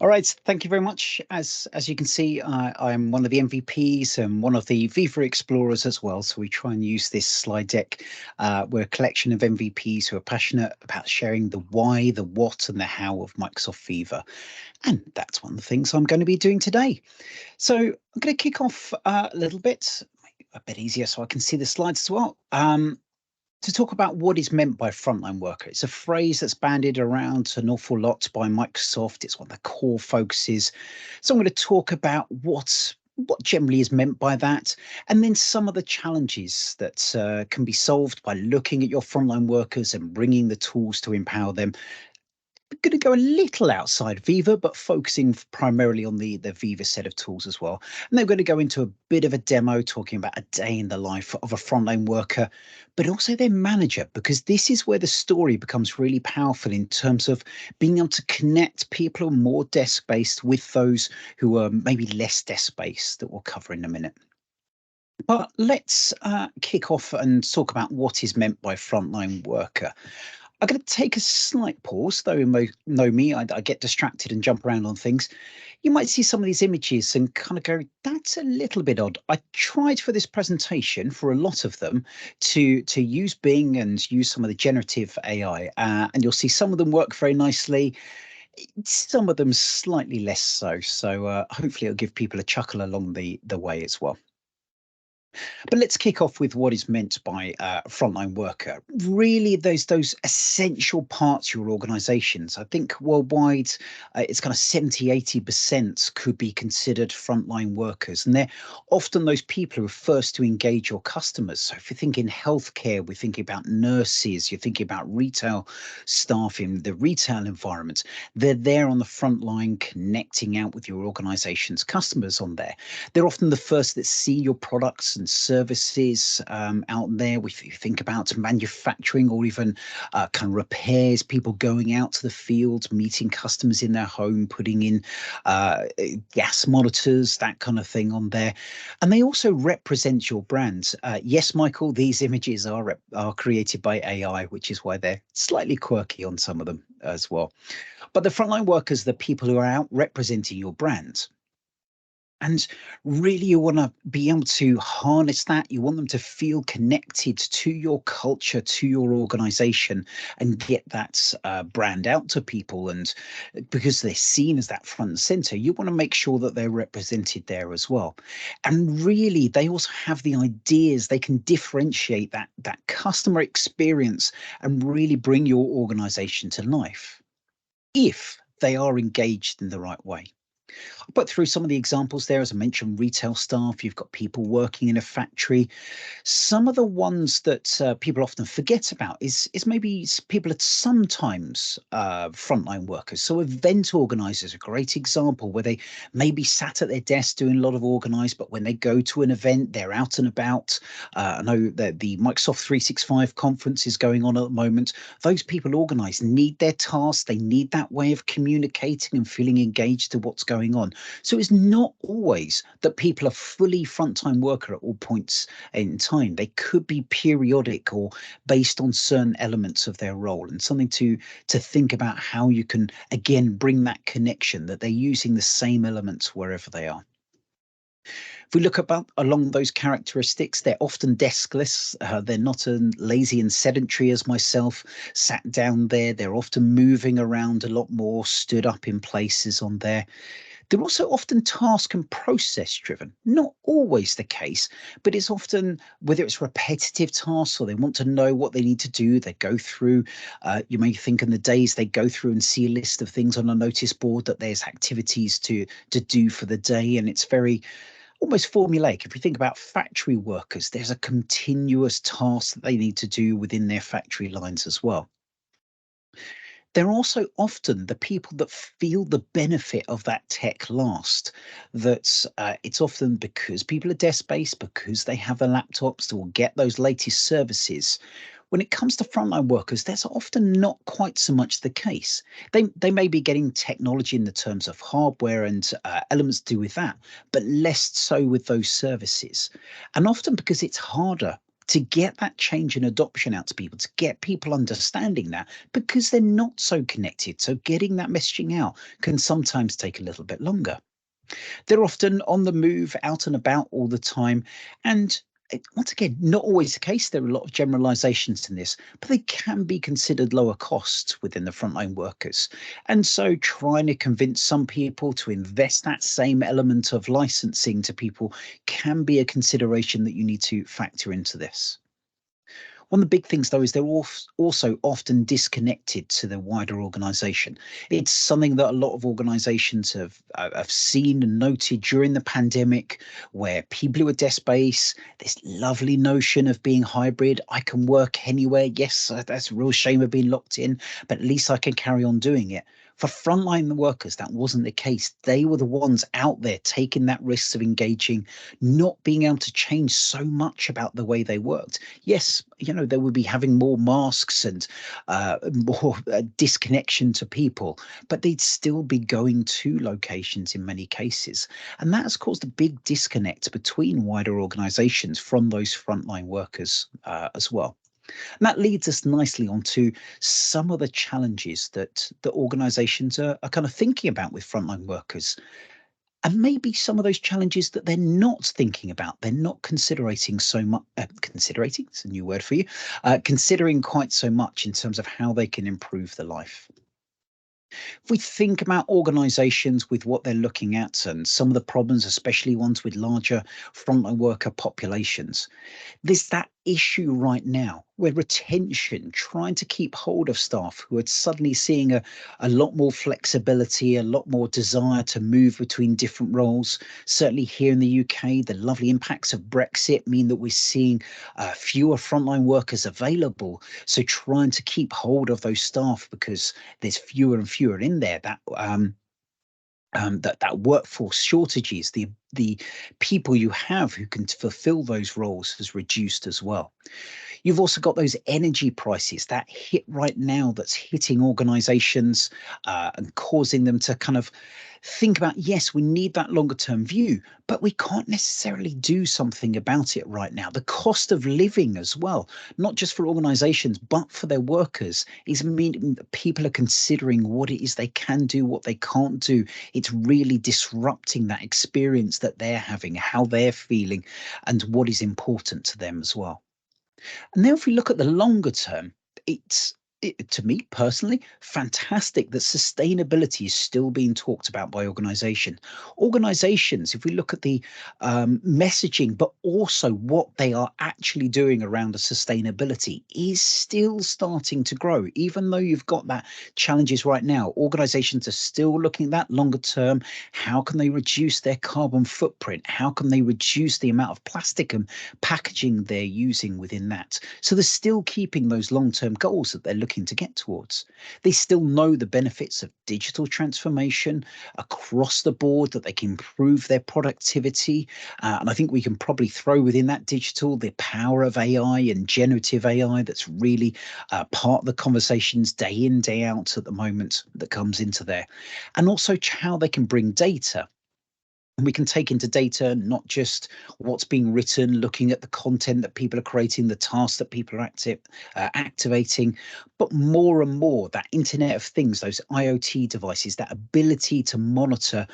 All right, thank you very much. As you can see, I'm one of the MVPs and one of the Viva explorers as well. So we try and use this slide deck. We're a collection of MVPs who are passionate about sharing the why, the what, and the how of Microsoft Viva, and that's one of the things I'm going to be doing today. So I'm going to kick off a little bit, make it a bit easier so I can see the slides as well. To talk about what is meant by frontline worker. It's a phrase that's bandied around an awful lot by Microsoft. It's one of the core focuses. So I'm going to talk about what generally is meant by that, and then some of the challenges that can be solved by looking at your frontline workers and bringing the tools to empower them. Going to go a little outside Viva, but focusing primarily on the Viva set of tools as well. And they're going to go into a bit of a demo talking about a day in the life of a frontline worker, but also their manager, because this is where the story becomes really powerful in terms of being able to connect people who are more desk-based with those who are maybe less desk-based, that we'll cover in a minute. But let's kick off and talk about what is meant by frontline worker. I'm going to take a slight pause, though. Know me, I get distracted and jump around on things. You might see some of these images and kind of go, "That's a little bit odd." I tried for this presentation, for a lot of them, to use Bing and use some of the generative AI, and you'll see some of them work very nicely. Some of them slightly less so. So hopefully, it'll give people a chuckle along the way as well. But let's kick off with what is meant by frontline worker. Really, those essential parts of your organizations. I think worldwide, it's kind of 70-80% could be considered frontline workers. And they're often those people who are first to engage your customers. So if you think in healthcare, we're thinking about nurses, you're thinking about retail staff in the retail environment. They're there on the front line connecting out with your organization's customers on there. They're often the first that see your products and services out there. If you think about manufacturing or even kind of repairs, people going out to the field, meeting customers in their home, putting in gas monitors, that kind of thing on there. And they also represent your brand. Yes, Michael, these images are created by AI, which is why they're slightly quirky on some of them as well. But the frontline workers, the people who are out representing your brand. And really, you want to be able to harness that. You want them to feel connected to your culture, to your organization, and get that brand out to people. And because they're seen as that front and center, you want to make sure that they're represented there as well. And really, they also have the ideas. They can differentiate that customer experience and really bring your organization to life if they are engaged in the right way. I'll put through some of the examples there. As I mentioned, retail staff, you've got people working in a factory. Some of the ones that people often forget about is maybe people are sometimes frontline workers. So event organizers, a great example where they maybe sat at their desk doing a lot of organized, but when they go to an event, they're out and about. I know that the Microsoft 365 conference is going on at the moment. Those people organized need their tasks. They need that way of communicating and feeling engaged to what's going on. So it's not always that people are fully frontline worker at all points in time. They could be periodic or based on certain elements of their role, and something to think about how you can again bring that connection, that they're using the same elements wherever they are. If we look about along those characteristics, they're often deskless. They're not as lazy and sedentary as myself, sat down there. They're often moving around a lot more, stood up in places on there. They're also often task and process driven. Not always the case, but it's often, whether it's repetitive tasks or they want to know what they need to do, they go through, you may think in the days they go through and see a list of things on a notice board that there's activities to do for the day. And it's very almost formulaic. If you think about factory workers, there's a continuous task that they need to do within their factory lines as well. They're also often the people that feel the benefit of that tech last. That it's often because people are desk-based, because they have the laptops that will get those latest services. When it comes to frontline workers, that's often not quite so much the case. They may be getting technology in the terms of hardware and elements to do with that, but less so with those services. And often because it's harder to get that change and adoption out to people, to get people understanding that because they're not so connected. So getting that messaging out can sometimes take a little bit longer. They're often on the move, out and about all the time. And once again, not always the case. There are a lot of generalizations in this, but they can be considered lower costs within the frontline workers. And so trying to convince some people to invest that same element of licensing to people can be a consideration that you need to factor into this. One of the big things, though, is they're also often disconnected to the wider organization. It's something that a lot of organizations have seen and noted during the pandemic, where people who are desk-based, this lovely notion of being hybrid. I can work anywhere. Yes, that's a real shame of being locked in, but at least I can carry on doing it. For frontline workers, that wasn't the case. They were the ones out there taking that risk of engaging, not being able to change so much about the way they worked. Yes, they would be having more masks and more disconnection to people, but they'd still be going to locations in many cases. And that has caused a big disconnect between wider organizations from those frontline workers as well. And that leads us nicely onto some of the challenges that the organizations are kind of thinking about with frontline workers. And maybe some of those challenges that they're not thinking about, they're not considering so much, considering, it's a new word for you, considering quite so much in terms of how they can improve the life. If we think about organizations with what they're looking at and some of the problems, especially ones with larger frontline worker populations, there's that issue right now where retention, trying to keep hold of staff who are suddenly seeing a lot more flexibility, a lot more desire to move between different roles. Certainly here in the UK, the lovely impacts of Brexit mean that we're seeing fewer frontline workers available. So trying to keep hold of those staff because there's fewer and fewer in there. That workforce shortages, the people you have who can fulfill those roles has reduced as well. You've also got those energy prices, that hit right now that's hitting organizations and causing them to kind of think about, yes, we need that longer term view, but we can't necessarily do something about it right now. The cost of living as well, not just for organizations, but for their workers, is meaning that people are considering what it is they can do, what they can't do. It's really disrupting that experience that they're having, how they're feeling, and what is important to them as well. And then if we look at the longer term, to me personally, fantastic that sustainability is still being talked about by organizations. Organizations, if we look at the messaging, but also what they are actually doing around the sustainability is still starting to grow. Even though you've got that challenges right now, organizations are still looking at that longer term. How can they reduce their carbon footprint? How can they reduce the amount of plastic and packaging they're using within that? So they're still keeping those long-term goals that they're looking to get towards. They still know the benefits of digital transformation across the board, that they can improve their productivity. And I think we can probably throw within that digital the power of AI and generative AI that's really part of the conversations day in, day out at the moment that comes into there. And also how they can bring data. And we can take into data not just what's being written, looking at the content that people are creating, the tasks that people are activating, but more and more that Internet of Things, those IoT devices, that ability to monitor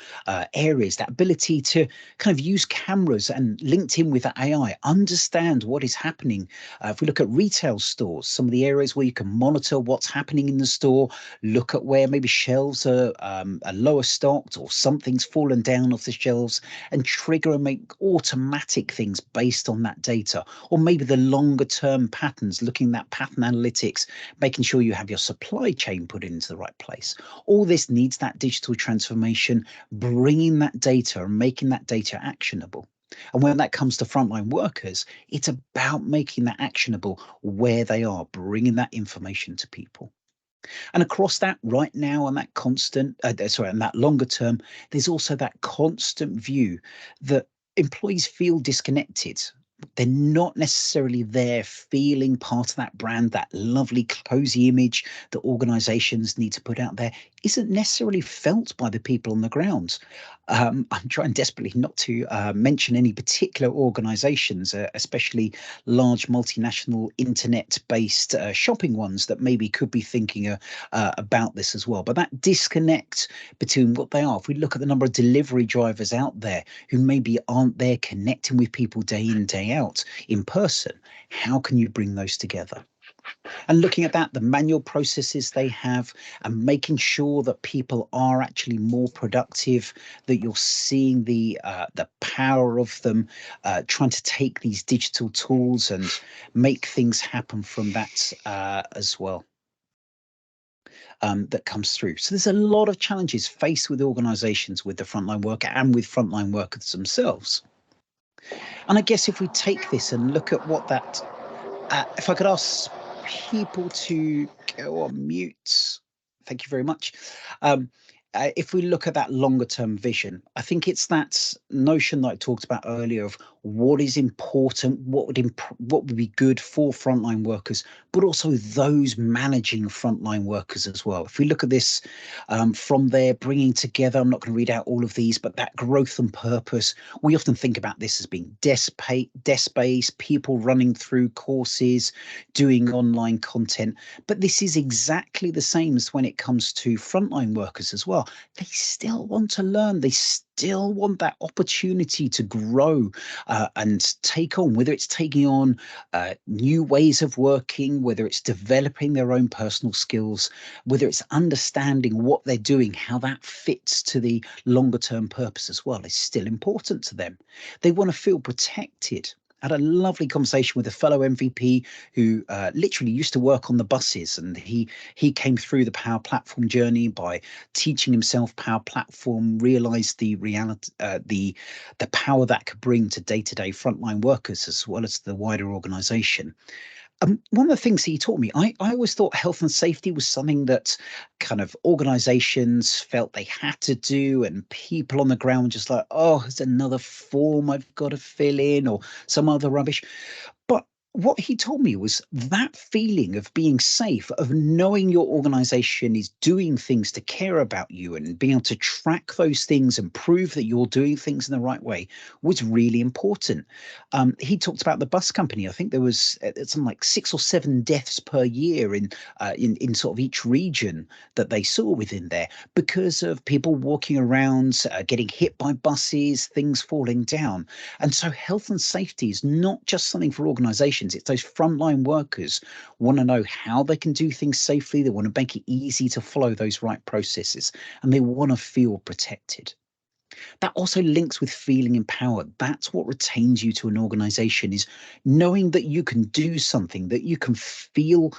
areas, that ability to kind of use cameras and linked in with AI, understand what is happening. If we look at retail stores, some of the areas where you can monitor what's happening in the store, look at where maybe shelves are lower stocked or something's fallen down off the shelves, and trigger and make automatic things based on that data, or maybe the longer term patterns, looking at that pattern analytics, making sure you have your supply chain put into the right place. All this needs that digital transformation, bringing that data and making that data actionable. And when that comes to frontline workers, it's about making that actionable where they are, bringing that information to people. And across that right now on that on that longer term, there's also that constant view that employees feel disconnected. They're not necessarily there feeling part of that brand, that lovely cozy image that organizations need to put out there isn't necessarily felt by the people on the ground. I'm trying desperately not to mention any particular organizations, especially large multinational internet-based shopping ones that maybe could be thinking about this as well. But that disconnect between what they are, if we look at the number of delivery drivers out there who maybe aren't there connecting with people day in, day out in person, how can you bring those together? And looking at that, the manual processes they have, and making sure that people are actually more productive, that you're seeing the power of them, trying to take these digital tools and make things happen from that as well. That comes through. So there's a lot of challenges faced with organizations, with the frontline worker and with frontline workers themselves. And I guess if we take this and look at what that, if I could ask people to go on mute. Thank you very much. Um, if we look at that longer term vision, I think it's that notion that I talked about earlier of what is important, what would be good for frontline workers, but also those managing frontline workers as well. If we look at this from there, bringing together, I'm not going to read out all of these, but that growth and purpose, we often think about this as being desk-based, people running through courses, doing online content. But this is exactly the same as when it comes to frontline workers as well. They still want to learn. They still want that opportunity to grow and take on, whether it's taking on new ways of working, whether it's developing their own personal skills, whether it's understanding what they're doing, how that fits to the longer term purpose as well, is still important to them. They want to feel protected. I had a lovely conversation with a fellow MVP who literally used to work on the buses, and he came through the Power Platform journey by teaching himself Power Platform, realized the reality, the power that could bring to day-to-day frontline workers as well as the wider organization. One of the things he taught me, I always thought health and safety was something that kind of organizations felt they had to do, and people on the ground just like, oh, it's another form I've got to fill in or some other rubbish. But what he told me was that feeling of being safe, of knowing your organization is doing things to care about you and being able to track those things and prove that you're doing things in the right way, was really important. He talked about the bus company. I think there was something like 6 or 7 deaths per year in sort of each region that they saw within there because of people walking around, getting hit by buses, things falling down. And so health and safety is not just something for organizations, it's those frontline workers want to know how they can do things safely. They want to make it easy to follow those right processes, and they want to feel protected. That also links with feeling empowered. That's what retains you to an organization, is knowing that you can do something, that you can feel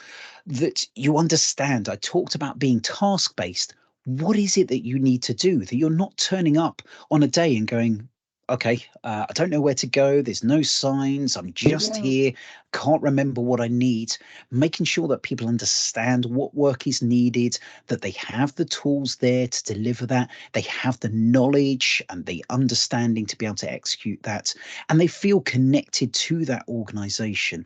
that you understand. I talked about being task-based. What is it that you need to do? That you're not turning up on a day and going, okay, I don't know where to go. There's no signs. I'm just here. Can't remember what I need. Making sure that people understand what work is needed, that they have the tools there to deliver that. They have the knowledge and the understanding to be able to execute that. And they feel connected to that organization.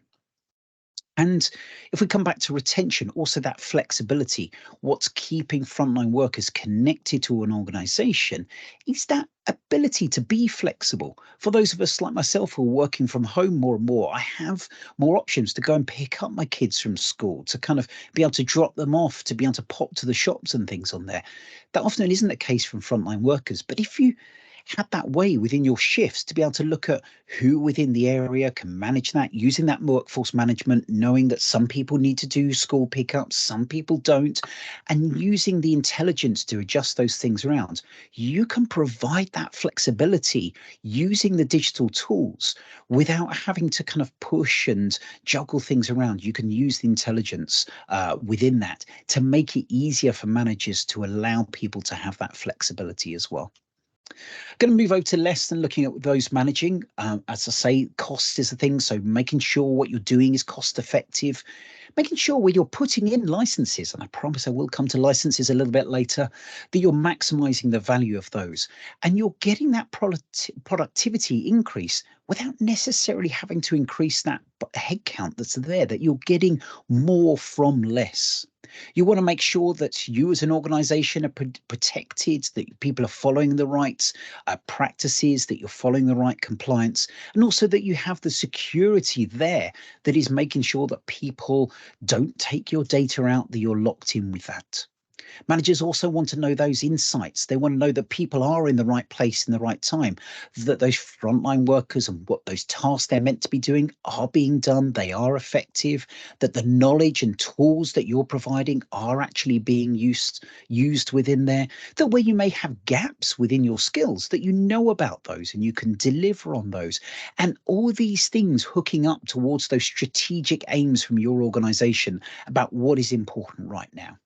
And if we come back to retention, also that flexibility, what's keeping frontline workers connected to an organization is that ability to be flexible. For those of us like myself who are working from home more and more, I have more options to go and pick up my kids from school, to kind of be able to drop them off, to be able to pop to the shops and things on there. That often isn't the case from frontline workers. But if you had that way within your shifts to be able to look at who within the area can manage that, using that workforce management, knowing that some people need to do school pickups, some people don't, and using the intelligence to adjust those things around, you can provide that flexibility using the digital tools without having to kind of push and juggle things around. You can use the intelligence within that to make it easier for managers to allow people to have that flexibility as well. Going to move over to less than looking at those managing. As I say, cost is the thing. So making sure what you're doing is cost effective, making sure when you're putting in licenses, and I promise I will come to licenses a little bit later, that you're maximizing the value of those and you're getting that productivity increase without necessarily having to increase that headcount that's there, that you're getting more from less. You want to make sure that you as an organization are protected, that people are following the right practices, that you're following the right compliance, and also that you have the security there that is making sure that people don't take your data out, that you're locked in with that. Managers also want to know those insights. They want to know that people are in the right place in the right time, that those frontline workers and what those tasks they're meant to be doing are being done, they are effective, that the knowledge and tools that you're providing are actually being used within there, that where you may have gaps within your skills, that you know about those and you can deliver on those. And all these things hooking up towards those strategic aims from your organization about what is important right now.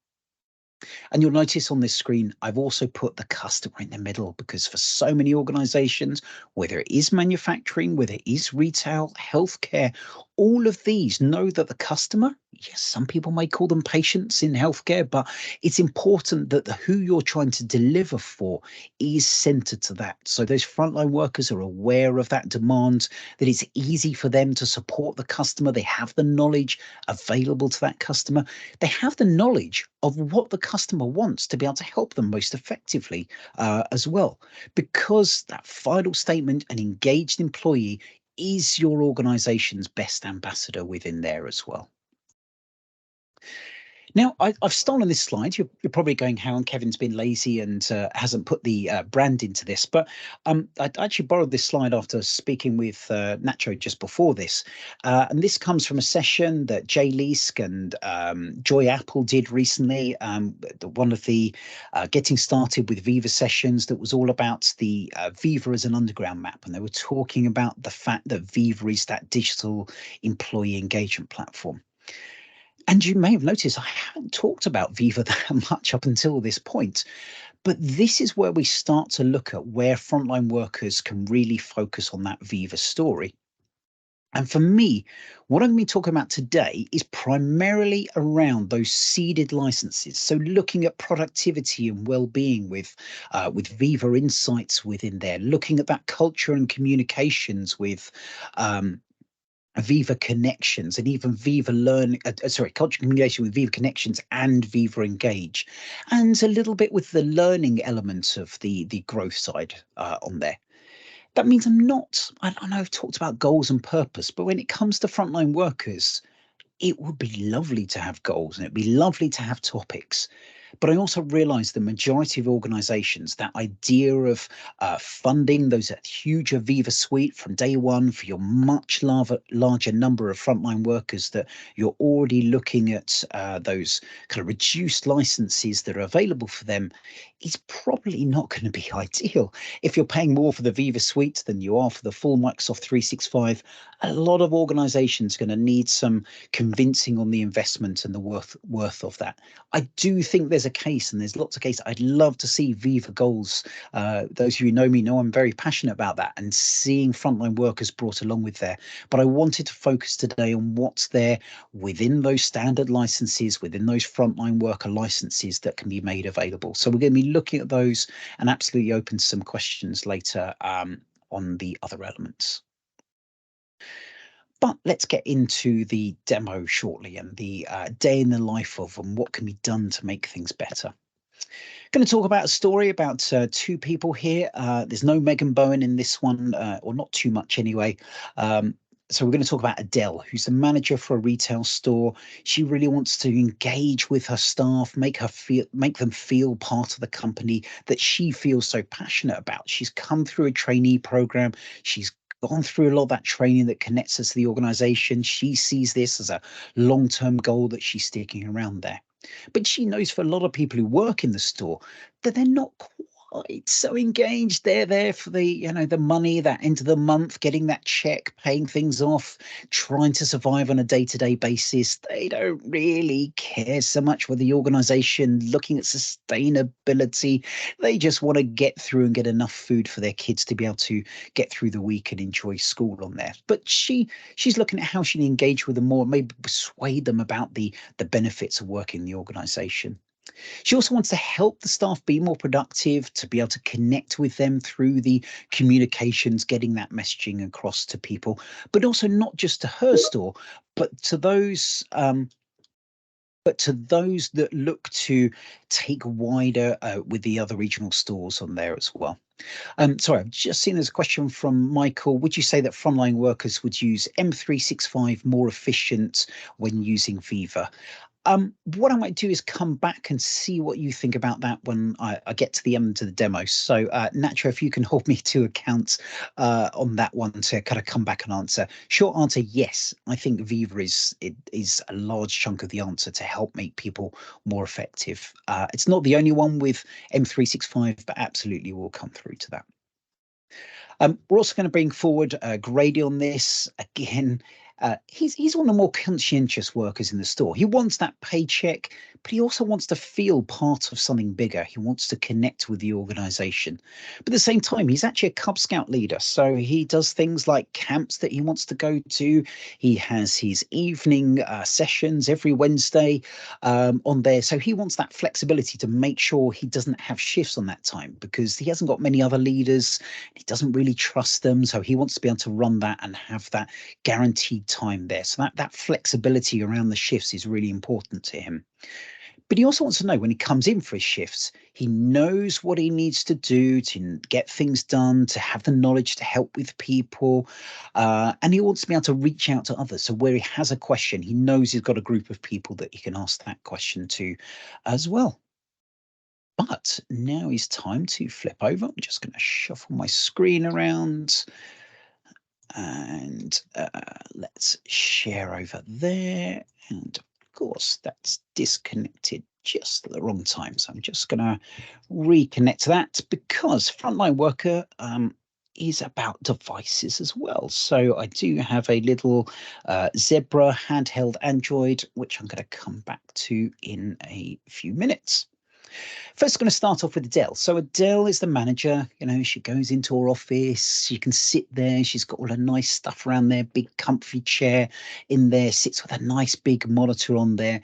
And you'll notice on this screen, I've also put the customer in the middle because for so many organizations, whether it is manufacturing, whether it is retail, healthcare, all of these know that the customer, yes, some people may call them patients in healthcare, but it's important that who you're trying to deliver for is centered to that. So those frontline workers are aware of that demand, that it's easy for them to support the customer. They have the knowledge available to that customer. They have the knowledge of what the customer wants to be able to help them most effectively as well. Because that final statement, an engaged employee is your organization's best ambassador within there as well. Now, I've stolen this slide. You're probably going, "Hang on, Kevin's been lazy and hasn't put the brand into this." But I actually borrowed this slide after speaking with Nacho just before this. And this comes from a session that Jay Leask and Joy Apple did recently. One of the Getting Started with Viva sessions that was all about the Viva as an underground map. And they were talking about the fact that Viva is that digital employee engagement platform. And you may have noticed I haven't talked about Viva that much up until this point, but this is where we start to look at where frontline workers can really focus on that Viva story. And for me, what I'm going to be talking about today is primarily around those seeded licenses. So looking at productivity and well-being with Viva Insights within there, looking at that culture and communications with Viva Connections and even Viva Learn, culture communication with Viva Connections and Viva Engage, and a little bit with the learning element of the growth side on there. That means I know I've talked about goals and purpose, but when it comes to frontline workers, it would be lovely to have goals and it'd be lovely to have topics. But I also realize the majority of organizations, that idea of funding those huge Aviva suite from day one for your much larger number of frontline workers, that you're already looking at those kind of reduced licenses that are available for them, is probably not going to be ideal. If you're paying more for the Viva suite than you are for the full Microsoft 365, a lot of organizations are going to need some convincing on the investment and the worth of that. I do think there's a case, and there's lots of cases. I'd love to see Viva goals. Those of you who know me know I'm very passionate about that and seeing frontline workers brought along with there. But I wanted to focus today on what's there within those standard licenses, within those frontline worker licenses that can be made available. So we're going to be looking at those and absolutely open to some questions later on the other elements. But let's get into the demo shortly and the day in the life of and what can be done to make things better. Going to talk about a story about two people here. There's no Megan Bowen in this one, or not too much anyway. So we're going to talk about Adele, who's the manager for a retail store. She really wants to engage with her staff, make them feel part of the company that she feels so passionate about. She's come through a trainee program. She's gone through a lot of that training that connects us to the organization. She sees this as a long-term goal that she's sticking around there. But she knows for a lot of people who work in the store that they're not quite so engaged. They're there for the money, that end of the month, getting that check, paying things off, trying to survive on a day-to-day basis. They don't really care so much with the organization looking at sustainability. They just want to get through and get enough food for their kids to be able to get through the week and enjoy school on there. But she's looking at how she can engage with them more, maybe persuade them about the benefits of working in the organization. She also wants to help the staff be more productive, to be able to connect with them through the communications, getting that messaging across to people, but also not just to her store, but to those but to those that look to take wider with the other regional stores on there as well. Sorry, I've just seen there's a question from Michael. Would you say that frontline workers would use M365 more efficient when using Viva? What I might do is come back and see what you think about that when I get to the end of the demo. So, Nacho, if you can hold me to account on that one to kind of come back and answer. Short answer, yes. I think Viva is a large chunk of the answer to help make people more effective. It's not the only one with M365, but absolutely will come through to that. We're also going to bring forward Grady on this. Again, he's one of the more conscientious workers in the store. He wants that paycheck, but he also wants to feel part of something bigger. He wants to connect with the organization. But at the same time, he's actually a Cub Scout leader. So he does things like camps that he wants to go to. He has his evening sessions every Wednesday on there. So he wants that flexibility to make sure he doesn't have shifts on that time because he hasn't got many other leaders. He doesn't really trust them. So he wants to be able to run that and have that guaranteed time there. So that flexibility around the shifts is really important to him. But he also wants to know when he comes in for his shifts, he knows what he needs to do to get things done, to have the knowledge to help with people. And he wants to be able to reach out to others. So where he has a question, he knows he's got a group of people that he can ask that question to as well. But now is time to flip over. I'm just going to shuffle my screen around. And let's share over there. And of course, that's disconnected just at the wrong time. So I'm just going to reconnect that because Frontline Worker is about devices as well. So I do have a little Zebra handheld Android, which I'm going to come back to in a few minutes. First, going to start off with Adele. So Adele is the manager. You know, she goes into her office. She can sit there. She's got all her nice stuff around there, big comfy chair in there, sits with a nice big monitor on there.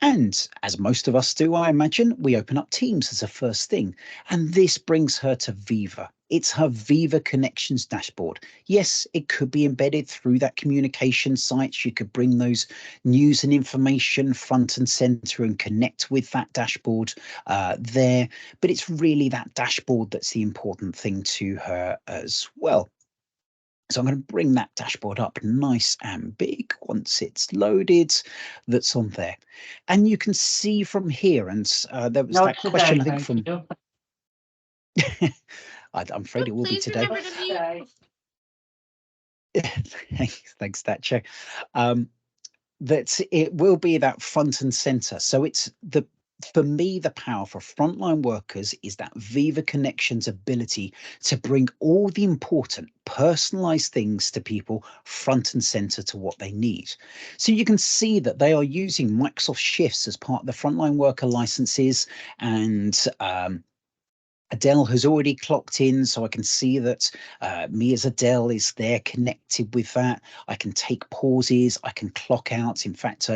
And as most of us do, I imagine, we open up Teams as a first thing. And this brings her to Viva. It's her Viva Connections dashboard. Yes, it could be embedded through that communication site. She could bring those news and information front and center and connect with that dashboard there. But it's really that dashboard that's the important thing to her as well. So I'm going to bring that dashboard up nice and big once it's loaded. That's on there. And you can see from here, and there was that question, I think, from... I'm afraid it will be today. Thanks, Thatcher. That it will be that front and center. So it's for me, the power for frontline workers is that Viva Connections ability to bring all the important personalized things to people front and center to what they need. So you can see that they are using Microsoft Shifts as part of the frontline worker licenses, and Adele has already clocked in, so I can see that me as Adele is there connected with that. I can take pauses, I can clock out. In fact,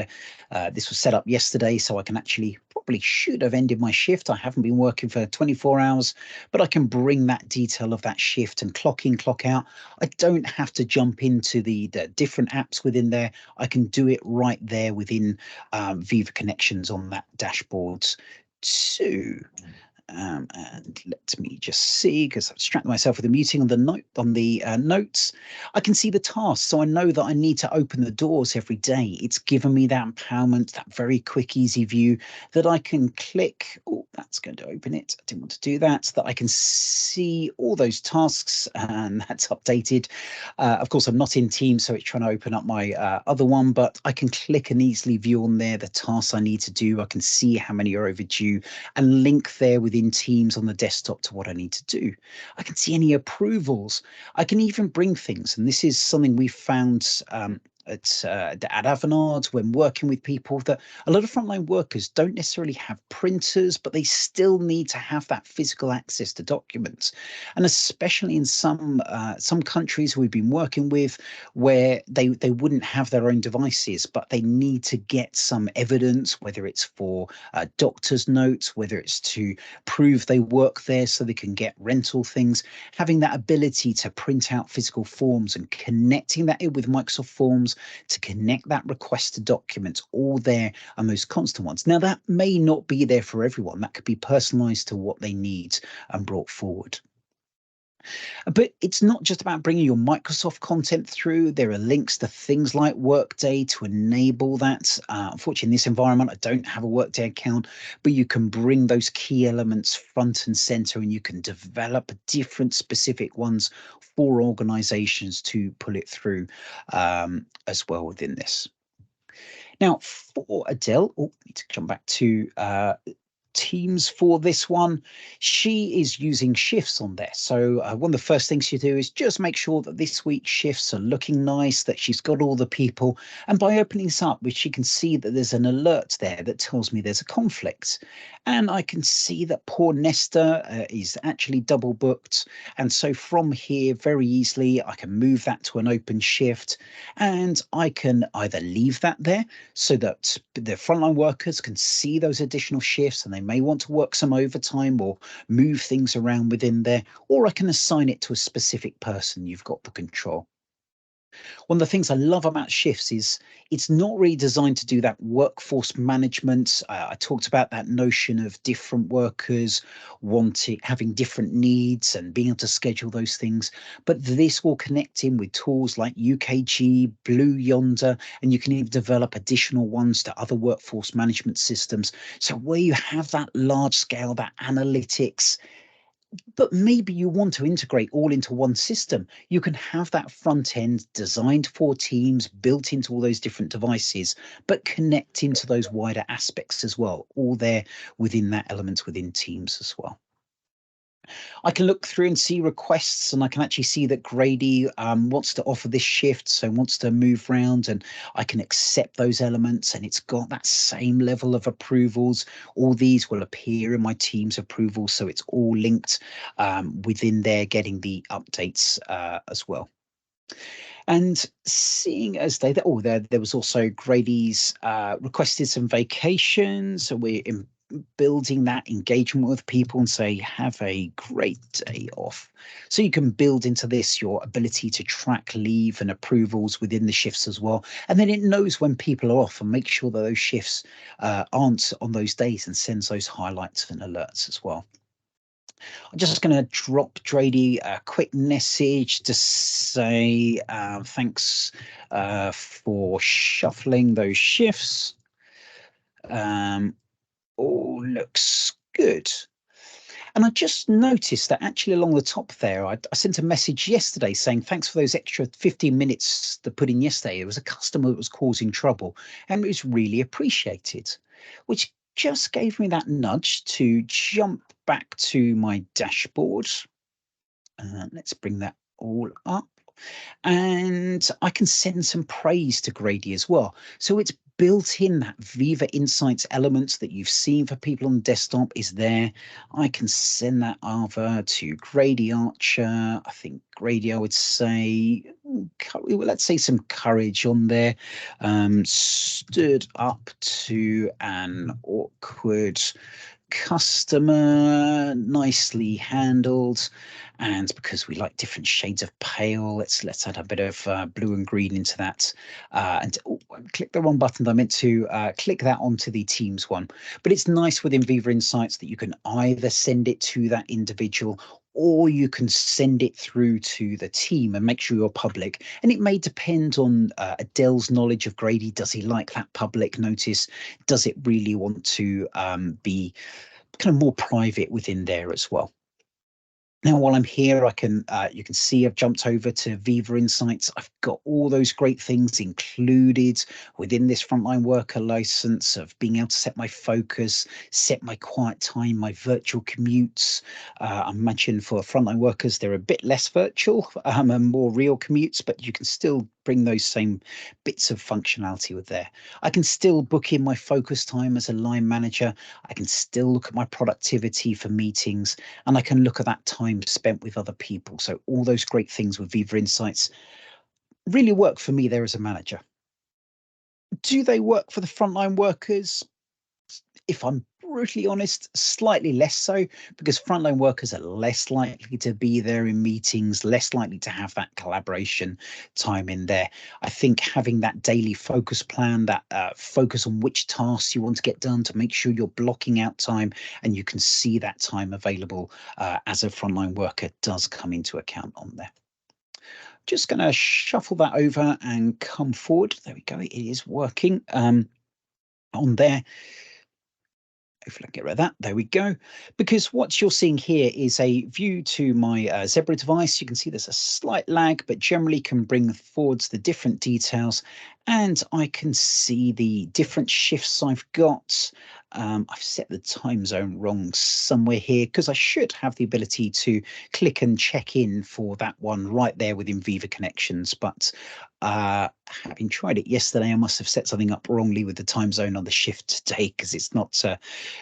this was set up yesterday, so I can actually probably should have ended my shift. I haven't been working for 24 hours, but I can bring that detail of that shift and clock in, clock out. I don't have to jump into the different apps within there. I can do it right there within Viva Connections on that dashboard too. And let me just see, because I've distracted myself with the muting on the notes. I can see the tasks, so I know that I need to open the doors every day. It's given me that empowerment, that very quick, easy view that I can click. Oh, that's going to open it. I didn't want to do that. That I can see all those tasks, and that's updated. Of course, I'm not in Teams, so it's trying to open up my other one, but I can click and easily view on there the tasks I need to do. I can see how many are overdue and link there within Teams on the desktop to what I need to do. I can see any approvals. I can even bring things, and this is something we found at Avanade when working with people, that a lot of frontline workers don't necessarily have printers, but they still need to have that physical access to documents. And especially in some countries we've been working with, where they wouldn't have their own devices, but they need to get some evidence, whether it's for doctor's notes, whether it's to prove they work there so they can get rental things. Having that ability to print out physical forms and connecting that in with Microsoft Forms to connect that request to documents, all there and those constant ones. Now, that may not be there for everyone. That could be personalized to what they need and brought forward. But it's not just about bringing your Microsoft content through. There are links to things like Workday to enable that. Unfortunately, in this environment, I don't have a Workday account, but you can bring those key elements front and center, and you can develop different specific ones for organizations to pull it through as well within this. Now, for Adele, need to jump back to Teams for this one. She is using shifts on there. So one of the first things you do is just make sure that this week's shifts are looking nice, that she's got all the people. And by opening this up, which she can see that there's an alert there that tells me there's a conflict. And I can see that poor Nesta is actually double booked. And so from here, very easily, I can move that to an open shift, and I can either leave that there so that the frontline workers can see those additional shifts and they may want to work some overtime or move things around within there, or I can assign it to a specific person. You've got the control. One of the things I love about shifts is it's not really designed to do that workforce management. I talked about that notion of different workers having different needs and being able to schedule those things. But this will connect in with tools like UKG, Blue Yonder, and you can even develop additional ones to other workforce management systems. So where you have that large scale, that analytics, but maybe you want to integrate all into one system. You can have that front end designed for Teams, built into all those different devices, but connect into those wider aspects as well, all there within that element within Teams as well. I can look through and see requests, and I can actually see that Grady wants to offer this shift, so wants to move around, and I can accept those elements, and it's got that same level of approvals. All these will appear in my Teams approval, so it's all linked within there, getting the updates as well. And seeing as there was also Grady's requested some vacations, so we're building that engagement with people and say, have a great day off. So you can build into this your ability to track leave and approvals within the shifts as well. And then it knows when people are off and make sure that those shifts aren't on those days and sends those highlights and alerts as well. I'm just going to drop Drady a quick message to say thanks for shuffling those shifts. All looks good. And I just noticed that actually along the top there, I sent a message yesterday saying, thanks for those extra 15 minutes to put in yesterday. It was a customer that was causing trouble, and it was really appreciated, which just gave me that nudge to jump back to my dashboard. Let's bring that all up. And I can send some praise to Grady as well. So it's built in, that Viva Insights elements that you've seen for people on the desktop is there. I can send that over to Grady Archer. I think Grady, I would say, let's say some courage on there. Stood up to an awkward customer, nicely handled. And because we like different shades of pale, let's add a bit of blue and green into that. And I clicked the wrong button. I meant to click that onto the Teams one. But it's nice within Viva Insights that you can either send it to that individual, or you can send it through to the team and make sure you're public. And it may depend on Adele's knowledge of Grady. Does he like that public notice? Does it really want to be kind of more private within there as well? Now, while I'm here, I can you can see I've jumped over to Viva Insights. I've got all those great things included within this frontline worker license of being able to set my focus, set my quiet time, my virtual commutes. I imagine for frontline workers, they're a bit less virtual and more real commutes, but you can still bring those same bits of functionality with there. I can still book in my focus time as a line manager. I can still look at my productivity for meetings, and I can look at that time spent with other people. So all those great things with Viva Insights really work for me there as a manager. Do they work for the frontline workers? If I'm brutally honest, slightly less so, because frontline workers are less likely to be there in meetings, less likely to have that collaboration time in there. I think having that daily focus plan, that focus on which tasks you want to get done, to make sure you're blocking out time and you can see that time available as a frontline worker, does come into account on there. Just going to shuffle that over and come forward. There we go. It is working on there. Hopefully I can get rid of that. There we go. Because what you're seeing here is a view to my Zebra device. You can see there's a slight lag, but generally can bring forwards the different details. And I can see the different shifts I've got. I've set the time zone wrong somewhere here, because I should have the ability to click and check in for that one right there within Viva Connections. But having tried it yesterday, I must have set something up wrongly with the time zone on the shift today, because it's not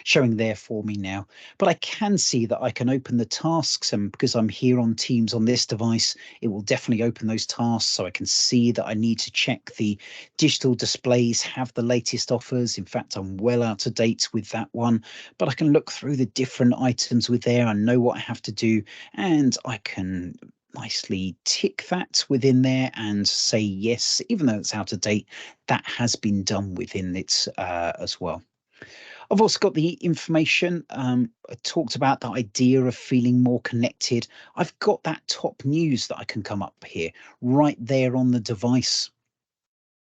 showing there for me now. But I can see that I can open the tasks, and because I'm here on Teams on this device, it will definitely open those tasks. So I can see that I need to check the digital displays have the latest offers. In fact, I'm well out of date with that one, but I can look through the different items with there. I know what I have to do, and I can nicely tick that within there and say yes, even though it's out of date, that has been done within it as well. I've also got the information. I talked about the idea of feeling more connected. I've got that top news that I can come up here right there on the device.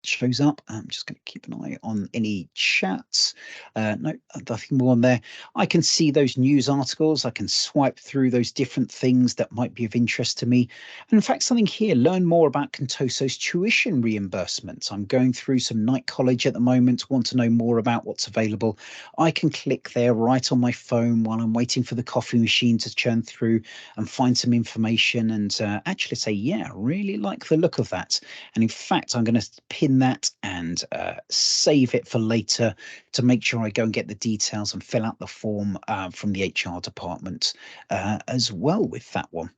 Shows up. I'm just going to keep an eye on any chats. No, nothing more on there. I can see those news articles. I can swipe through those different things that might be of interest to me. And in fact, something here, learn more about Contoso's tuition reimbursements. I'm going through some night college at the moment, want to know more about what's available. I can click there right on my phone while I'm waiting for the coffee machine to churn through and find some information and actually say, yeah, I really like the look of that. And in fact, I'm going to pin that and save it for later to make sure I go and get the details and fill out the form from the HR department as well with that one.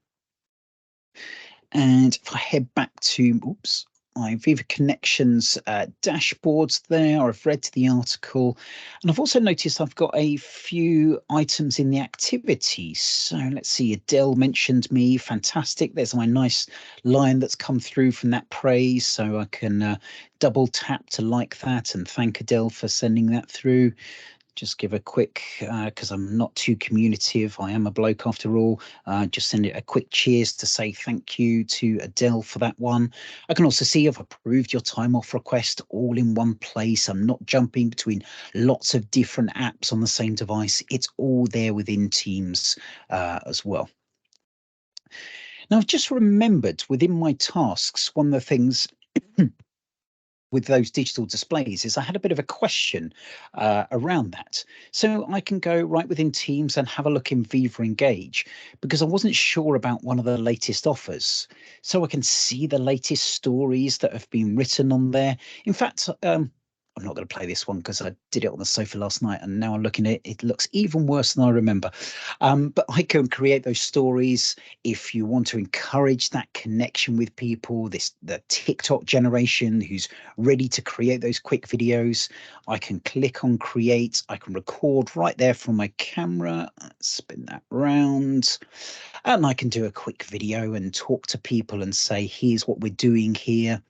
And if I head back to, oops, my Viva Connections dashboards there, I've read the article, and I've also noticed I've got a few items in the activities. So let's see, Adele mentioned me, fantastic. There's my nice line that's come through from that praise, so I can double tap to like that and thank Adele for sending that through. Just give a quick, because I'm not too communicative, I am a bloke after all, just send it a quick cheers to say thank you to Adele for that one. I can also see I've approved your time off request all in one place. I'm not jumping between lots of different apps on the same device. It's all there within Teams as well. Now, I've just remembered within my tasks, one of the things with those digital displays is I had a bit of a question around that. So I can go right within Teams and have a look in Viva Engage, because I wasn't sure about one of the latest offers. So I can see the latest stories that have been written on there. In fact, I'm not going to play this one because I did it on the sofa last night, and now I'm looking at it, it looks even worse than I remember. But I can create those stories if you want to encourage that connection with people, the TikTok generation who's ready to create those quick videos. I can click on create. I can record right there from my camera. Spin that round. And I can do a quick video and talk to people and say, here's what we're doing here.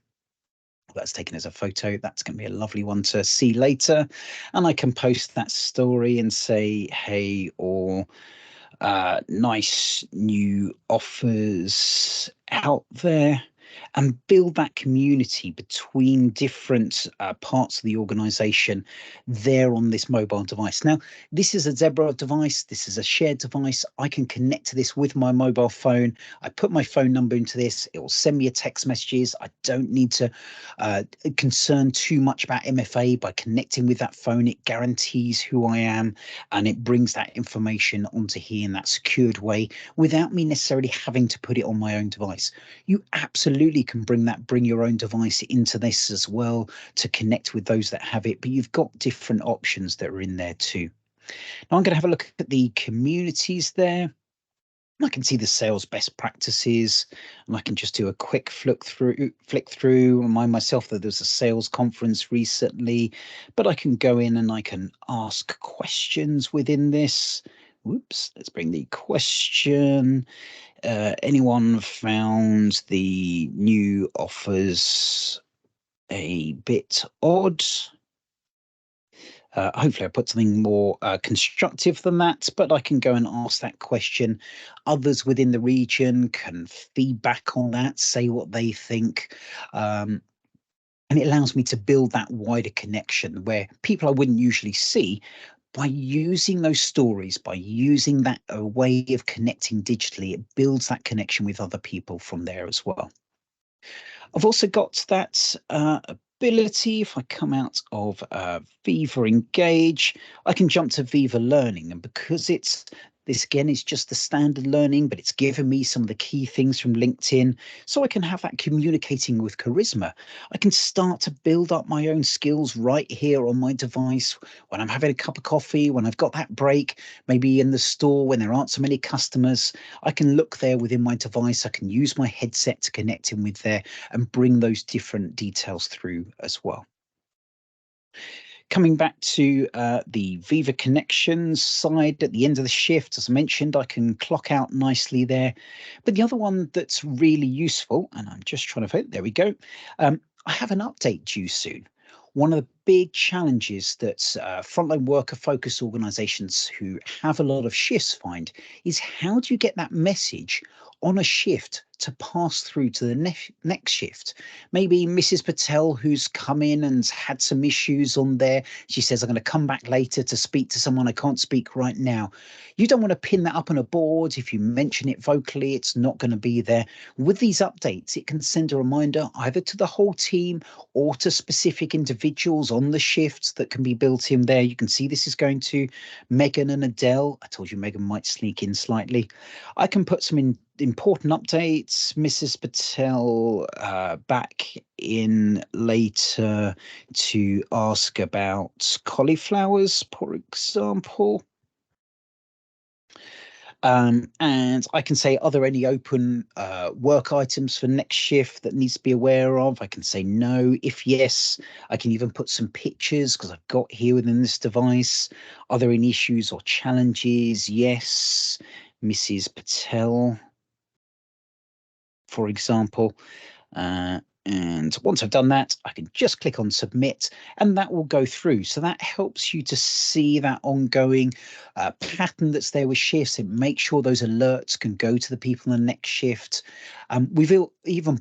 That's taken as a photo. That's going to be a lovely one to see later. And I can post that story and say, hey, or nice new offers out there, and build that community between different parts of the organization there on this mobile device. Now, this is a Zebra device. This is a shared device. I can connect to this with my mobile phone. I put my phone number into this. It will send me a text messages. I don't need to concern too much about MFA. By connecting with that phone, it guarantees who I am, and it brings that information onto here in that secured way without me necessarily having to put it on my own device. You absolutely can bring your own device into this as well to connect with those that have it, but you've got different options that are in there too. Now I'm going to have a look at the communities there. I can see the sales best practices, and I can just do a quick flick through, remind myself that there's a sales conference recently, but I can go in and I can ask questions within this. Whoops, let's bring the question. Anyone found the new offers a bit odd? Hopefully I put something more constructive than that, but I can go and ask that question. Others within the region can feedback on that, say what they think. And it allows me to build that wider connection where people I wouldn't usually see, by using those stories, by using that way of connecting digitally, it builds that connection with other people from there as well. I've also got that ability. If I come out of Viva Engage, I can jump to Viva Learning. And because this again is just the standard learning, but it's given me some of the key things from LinkedIn. So I can have that communicating with charisma. I can start to build up my own skills right here on my device when I'm having a cup of coffee, when I've got that break, maybe in the store when there aren't so many customers. I can look there within my device. I can use my headset to connect in with there and bring those different details through as well. Coming back to the Viva Connections side at the end of the shift, as I mentioned, I can clock out nicely there. But the other one that's really useful, and I'm just trying to vote, there we go. I have an update due soon. One of the big challenges that frontline worker focused organizations who have a lot of shifts find is how do you get that message on a shift to pass through to the next shift? Maybe Mrs. Patel, who's come in and had some issues on there, she says, I'm going to come back later to speak to someone. I can't speak right now. You don't want to pin that up on a board. If you mention it vocally, it's not going to be there. With these updates, it can send a reminder either to the whole team or to specific individuals on the shifts that can be built in there. You can see this is going to Megan and Adele. I told you Megan might sneak in slightly. I can put some important updates. Mrs. Patel back in later to ask about cauliflowers, for example. And I can say, are there any open work items for next shift that needs to be aware of? I can say no. If yes, I can even put some pictures because I've got here within this device. Are there any issues or challenges? Yes. Mrs. Patel, for example. And once I've done that, I can just click on submit and that will go through. So that helps you to see that ongoing pattern that's there with shifts and make sure those alerts can go to the people in the next shift. We've even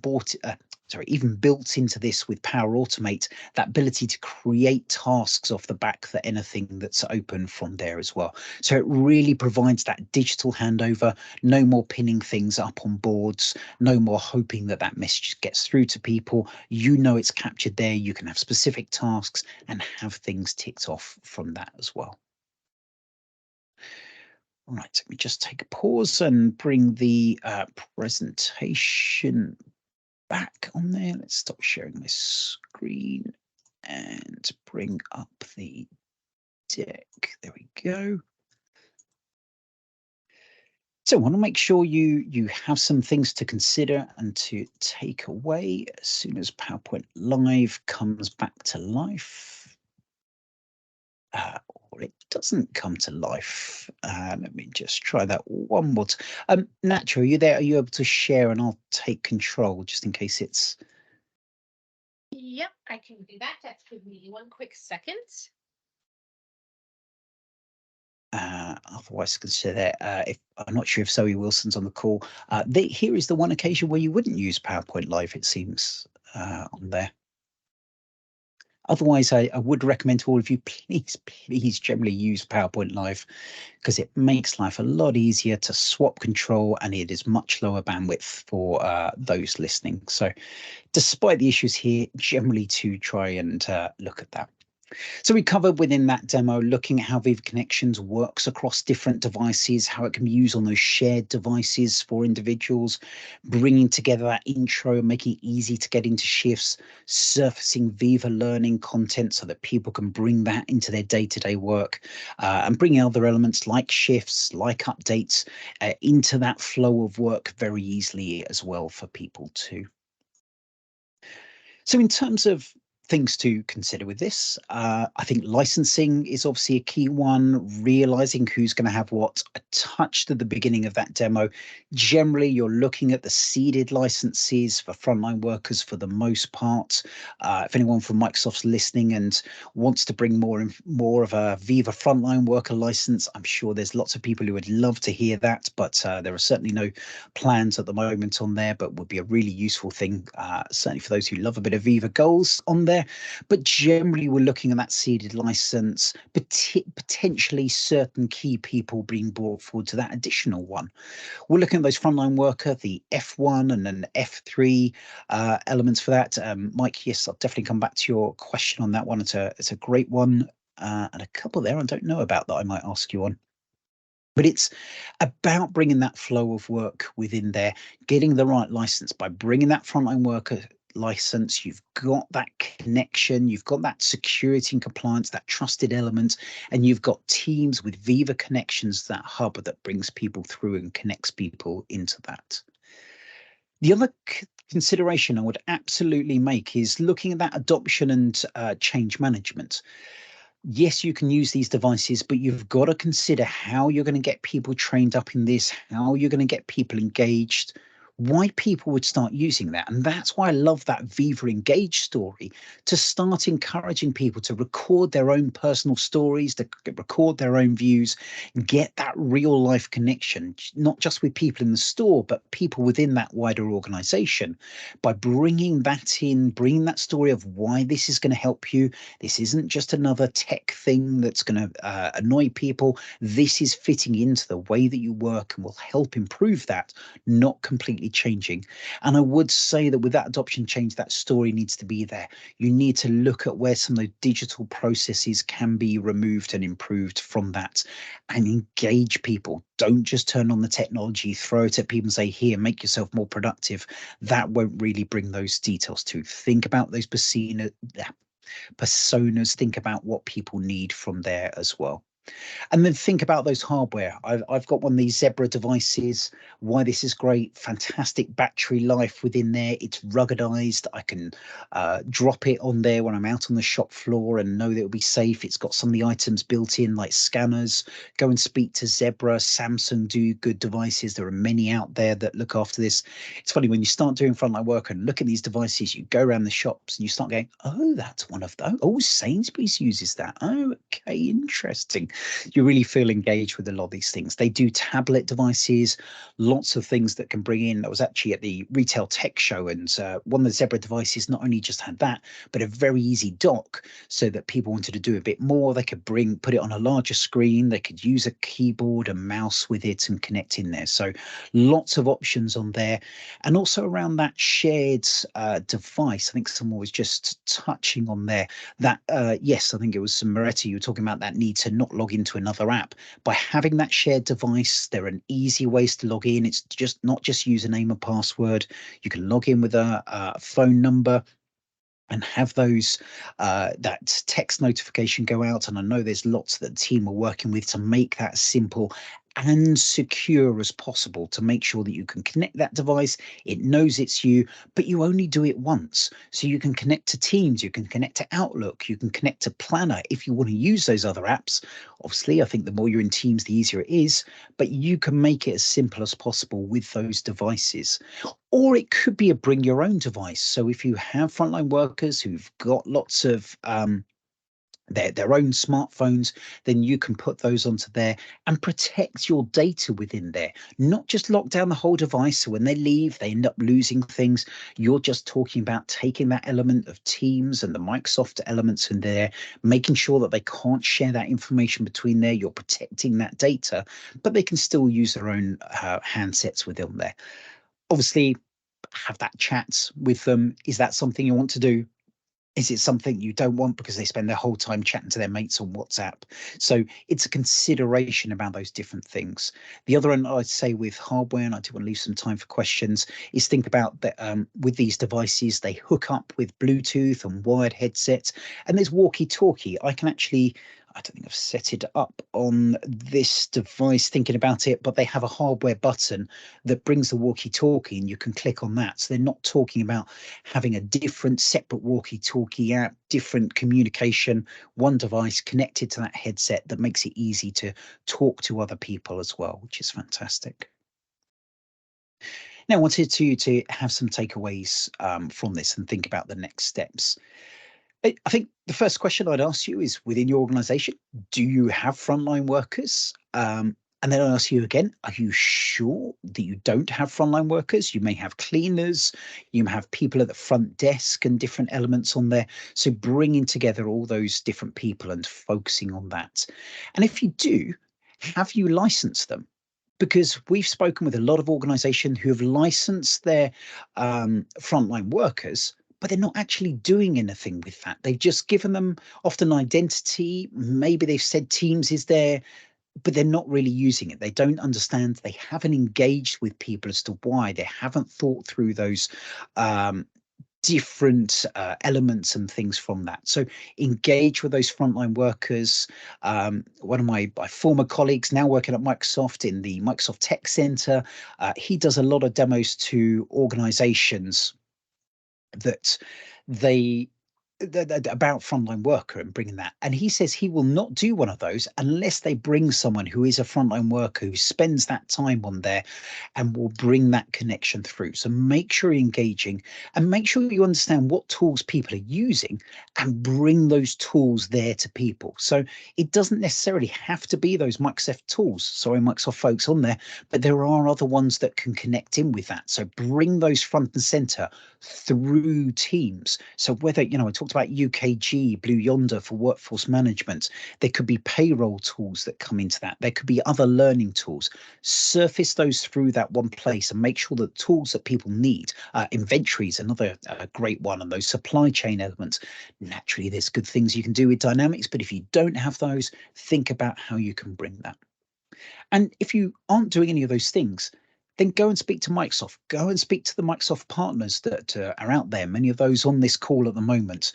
even built into this with Power Automate, that ability to create tasks off the back for anything that's open from there as well. So it really provides that digital handover, no more pinning things up on boards, no more hoping that that message gets through to people. You know it's captured there. You can have specific tasks and have things ticked off from that as well. All right, let me just take a pause and bring the presentation back on there. Let's stop sharing my screen and bring up the deck. There we go. So I want to make sure you have some things to consider and to take away as soon as PowerPoint Live comes back to life. Or it doesn't come to life. Let me just try that one more time. Nacho, are you there? Are you able to share and I'll take control just in case it's... Yep, I can do that. Just give me one quick second. Otherwise, consider if I'm not sure if Zoe Wilson's on the call. Here is the one occasion where you wouldn't use PowerPoint Live, it seems, on there. Otherwise, I would recommend to all of you, please generally use PowerPoint Live because it makes life a lot easier to swap control and it is much lower bandwidth for those listening. So despite the issues here, generally to try and look at that. So we covered within that demo looking at how Viva Connections works across different devices, how it can be used on those shared devices for individuals, bringing together that intro, making it easy to get into shifts, surfacing Viva learning content so that people can bring that into their day-to-day work, and bringing other elements like shifts, like updates, into that flow of work very easily as well for people too. So in terms of things to consider with this, I think licensing is obviously a key one, realizing who's going to have what. I touched at the beginning of that demo. Generally, you're looking at the seeded licenses for frontline workers for the most part. If anyone from Microsoft's listening and wants to bring more of a Viva frontline worker license, I'm sure there's lots of people who would love to hear that, but there are certainly no plans at the moment on there, but would be a really useful thing, certainly for those who love a bit of Viva goals on there. But generally, we're looking at that seeded license, potentially certain key people being brought forward to that additional one. We're looking at those frontline worker, the F1 and then F3 elements for that. Mike, yes, I'll definitely come back to your question on that one. It's a great one. And a couple there I don't know about that I might ask you on. But it's about bringing that flow of work within there, getting the right license. By bringing that frontline worker license, you've got that connection, you've got that security and compliance, that trusted element, and you've got teams with Viva Connections, that hub that brings people through and connects people into that. The other consideration I would absolutely make is looking at that adoption and change management. Yes, you can use these devices, but you've got to consider how you're going to get people trained up in this, how you're going to get people engaged, why people would start using that. And that's why I love that Viva Engage story, to start encouraging people to record their own personal stories, to record their own views, get that real life connection, not just with people in the store, but people within that wider organization. By bringing that in, bringing that story of why this is going to help you. This isn't just another tech thing that's going to annoy people. This is fitting into the way that you work and will help improve that, not completely changing. And I would say that with that adoption change, that story needs to be there. You need to look at where some of the digital processes can be removed and improved from that, and engage people. Don't just turn on the technology, throw it at people and say, here, make yourself more productive. That won't really bring those details to. Think about those personas, think about what people need from there as well. And then think about those hardware. I've got one of these Zebra devices. Why this is great, fantastic battery life within there. It's ruggedized. I can drop it on there when I'm out on the shop floor and know that it'll be safe. It's got some of the items built in like scanners. Go and speak to Zebra. Samsung do good devices. There are many out there that look after this. It's funny when you start doing frontline work and look at these devices, you go around the shops and you start going, oh, that's one of those. Oh, Sainsbury's uses that. Oh, okay, interesting. You really feel engaged with a lot of these things. They do tablet devices, lots of things that can bring in. I was actually at the retail tech show, and one of the Zebra devices not only just had that, but a very easy dock, so that people wanted to do a bit more. They could put it on a larger screen. They could use a keyboard and mouse with it and connect in there. So lots of options on there. And also around that shared device, I think someone was just touching on there that, yes, I think it was Moretti, you were talking about that need to not log into another app. By having that shared device, there are easy ways to log in. It's just not just username and password. You can log in with a phone number and have those that text notification go out. And I know there's lots that the team are working with to make that simple and secure as possible, to make sure that you can connect that device, it knows it's you, but you only do it once. So you can connect to Teams, you can connect to Outlook, you can connect to Planner if you want to use those other apps. Obviously, I think the more you're in Teams, the easier it is, but you can make it as simple as possible with those devices. Or it could be a bring your own device. So if you have frontline workers who've got lots of their own smartphones, then you can put those onto there and protect your data within there. Not just lock down the whole device, so when they leave, they end up losing things. You're just talking about taking that element of Teams and the Microsoft elements in there, making sure that they can't share that information between there. You're protecting that data, but they can still use their own handsets within there. Obviously, have that chat with them. Is that something you want to do? Is it something you don't want because they spend their whole time chatting to their mates on WhatsApp? So it's a consideration about those different things. The other one I'd say with hardware, and I do want to leave some time for questions, is think about that with these devices, they hook up with Bluetooth and wired headsets, and there's walkie-talkie. I can actually, I don't think I've set it up on this device thinking about it, but they have a hardware button that brings the walkie-talkie and you can click on that. So they're not talking about having a different separate walkie-talkie app, different communication, one device connected to that headset that makes it easy to talk to other people as well, which is fantastic. Now, I wanted to have some takeaways from this and think about the next steps. I think the first question I'd ask you is within your organization, do you have frontline workers? And then I'll ask you again, are you sure that you don't have frontline workers? You may have cleaners, you may have people at the front desk and different elements on there. So bringing together all those different people and focusing on that. And if you do, have you licensed them? Because we've spoken with a lot of organizations who have licensed their frontline workers, but they're not actually doing anything with that. They've just given them often identity. Maybe they've said Teams is there, but they're not really using it. They don't understand. They haven't engaged with people as to why. They haven't thought through those different elements and things from that. So engage with those frontline workers. One of my former colleagues now working at Microsoft in the Microsoft Tech Center, he does a lot of demos to organizations that they about frontline worker and bringing that. And he says he will not do one of those unless they bring someone who is a frontline worker who spends that time on there and will bring that connection through. So make sure you're engaging and make sure you understand what tools people are using and bring those tools there to people. So it doesn't necessarily have to be those Microsoft tools, sorry, Microsoft folks on there, but there are other ones that can connect in with that. So bring those front and center through Teams. So whether, I talked about UKG, Blue Yonder for workforce management, there could be payroll tools that come into that. There could be other learning tools. Surface those through that one place and make sure that tools that people need, inventory is another great one, and those supply chain elements. Naturally, there's good things you can do with Dynamics, but if you don't have those, think about how you can bring that. And if you aren't doing any of those things, then go and speak to Microsoft. Go and speak to the Microsoft partners that are out there, many of those on this call at the moment,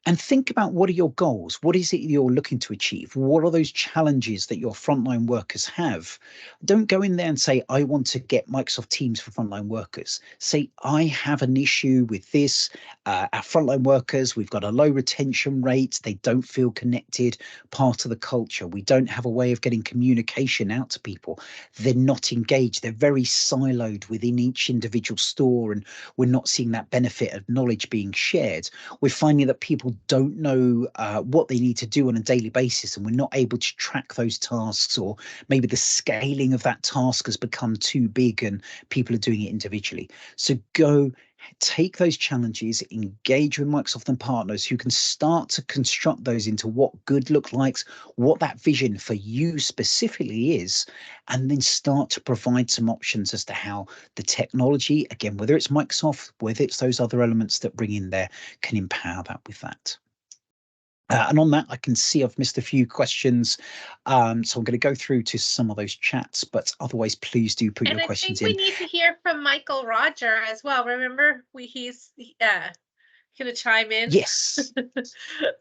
and think about what are your goals? What is it you're looking to achieve? What are those challenges that your frontline workers have? Don't go in there and say, I want to get Microsoft Teams for frontline workers. Say, I have an issue with this. Our frontline workers, we've got a low retention rate. They don't feel connected, part of the culture. We don't have a way of getting communication out to people. They're not engaged. They're very siloed within each individual store, and we're not seeing that benefit of knowledge being shared. We're finding that people don't know what they need to do on a daily basis, and we're not able to track those tasks, or maybe the scaling of that task has become too big and people are doing it individually. So go take those challenges, engage with Microsoft and partners who can start to construct those into what good looks like, what that vision for you specifically is, and then start to provide some options as to how the technology, again, whether it's Microsoft, whether it's those other elements that bring in there, can empower that with that. And on that, I can see I've missed a few questions. So I'm going to go through to some of those chats, but otherwise, please do put your questions in. And I think we need to hear from Michael Roger as well. Remember, he's going to chime in. Yes. Awesome.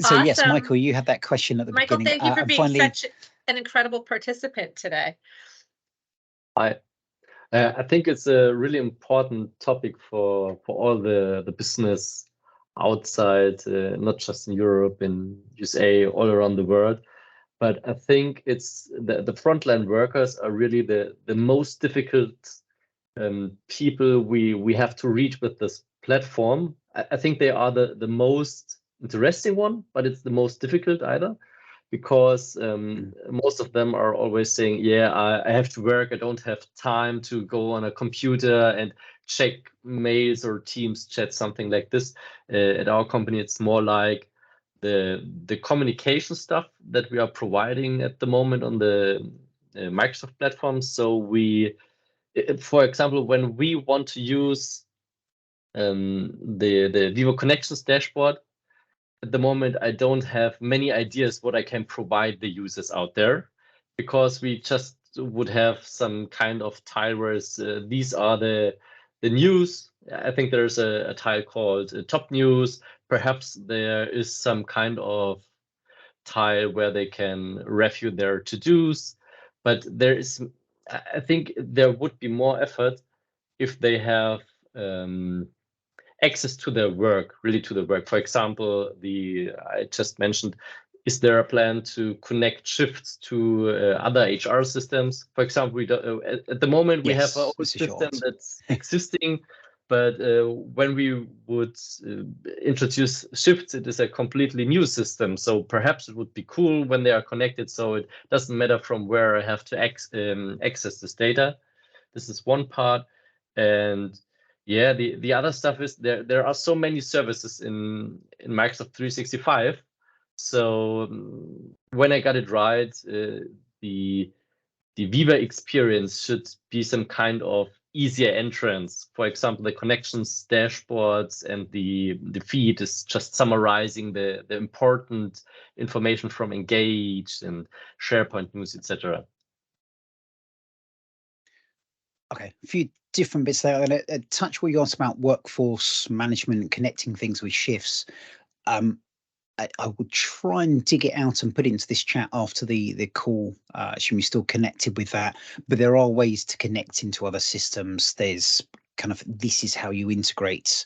So yes, Michael, you had that question at the Michael, beginning. thank you for being such an incredible participant today. I think it's a really important topic for all the business outside, not just in Europe, in USA, all around the world. But I think it's the frontline workers are really the most difficult people we have to reach with this platform. I think they are the most interesting one, but it's the most difficult either, because most of them are always saying, yeah, I have to work, I don't have time to go on a computer and check mails or Teams chat, something like this. At our company, it's more like the communication stuff that we are providing at the moment on the Microsoft platform. So we, for example, when we want to use the Viva Connections dashboard, at the moment, I don't have many ideas what I can provide the users out there, because we just would have some kind of tile where these are the news. I think there's a tile called top news. Perhaps there is some kind of tile where they can review their to-dos, but I think there would be more effort if they have access to their work, really to the work. For example, I just mentioned, is there a plan to connect shifts to other HR systems? For example, we don't, at the moment we have a system that's existing, but when we would introduce shifts, it is a completely new system. So perhaps it would be cool when they are connected, so it doesn't matter from where I have to access this data. This is one part. And yeah, the other stuff is there are so many services in Microsoft 365. So when I got it right, the Viva experience should be some kind of easier entrance. For example, the connections dashboards and the feed is just summarizing the important information from Engage and SharePoint News, etc. Okay, a few different bits there. And a touch where you asked about workforce management and connecting things with shifts. I will try and dig it out and put it into this chat after the call. Assume you're still connected with that, but there are ways to connect into other systems. There's kind of, this is how you integrate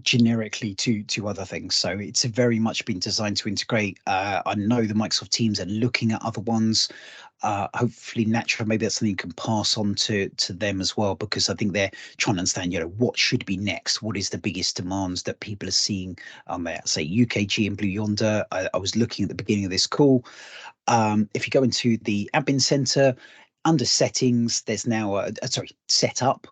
generically to other things. So it's very much been designed to integrate. I know the Microsoft teams are looking at other ones. Hopefully naturally, maybe that's something you can pass on to them as well, because I think they're trying to understand, what should be next? What is the biggest demands that people are seeing on there? Say UKG and Blue Yonder. I was looking at the beginning of this call. If you go into the admin center, under settings, there's now setup.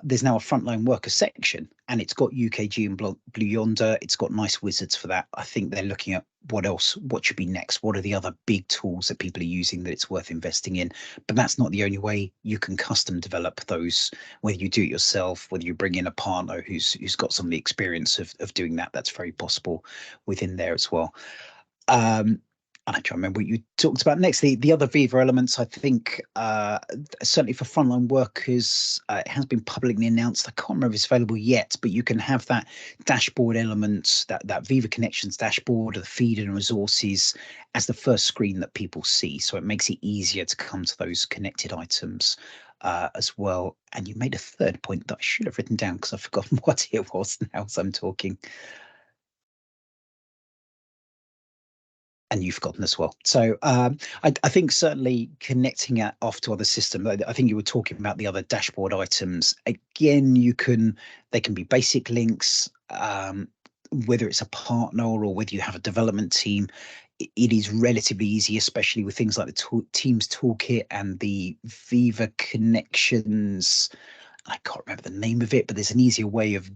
There's now a frontline worker section, and it's got UKG and Blue Yonder. It's got nice wizards for that. I think they're looking at what should be next. What are the other big tools that people are using that it's worth investing in? But that's not the only way. You can custom develop those, whether you do it yourself, whether you bring in a partner who's got some of the experience of doing that. That's very possible within there as well. And I can't remember what you talked about next. The other Viva elements, I think, certainly for frontline workers, it has been publicly announced. I can't remember if it's available yet, but you can have that dashboard element, that Viva Connections dashboard, the feed and resources as the first screen that people see. So it makes it easier to come to those connected items as well. And you made a third point that I should have written down because I've forgotten what it was now as I'm talking. And you've forgotten as well. So I think certainly connecting it off to other systems. I think you were talking about the other dashboard items. Again, they can be basic links, whether it's a partner or whether you have a development team. It is relatively easy, especially with things like the Teams Toolkit and the Viva Connections. I can't remember the name of it, but there's an easier way of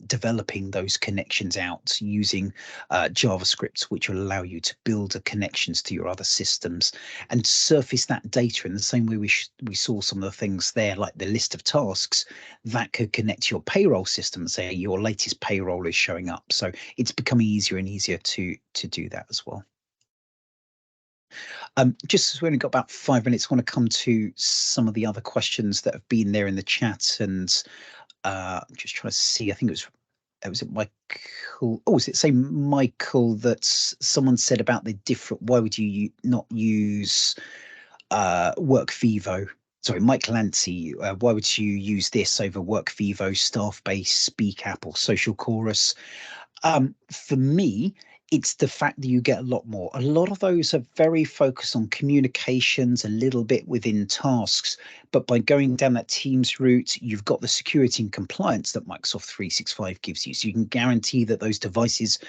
developing those connections out using JavaScript, which will allow you to build connections to your other systems and surface that data in the same way we saw some of the things there, like the list of tasks that could connect to your payroll system and say your latest payroll is showing up. So it's becoming easier and easier to do that as well. Just as we've only got about 5 minutes, I want to come to some of the other questions that have been there in the chat, and just try to see. I think it was it Michael? Oh, was it say Michael that someone said about the different? Why would you not use WorkVivo? Sorry, Mike Lancy. Why would you use this over WorkVivo, Staffbase, SpeakApp, or Social Chorus? For me, it's the fact that you get a lot more. A lot of those are very focused on communications, a little bit within tasks, but by going down that Teams route, you've got the security and compliance that Microsoft 365 gives you. So you can guarantee that those devices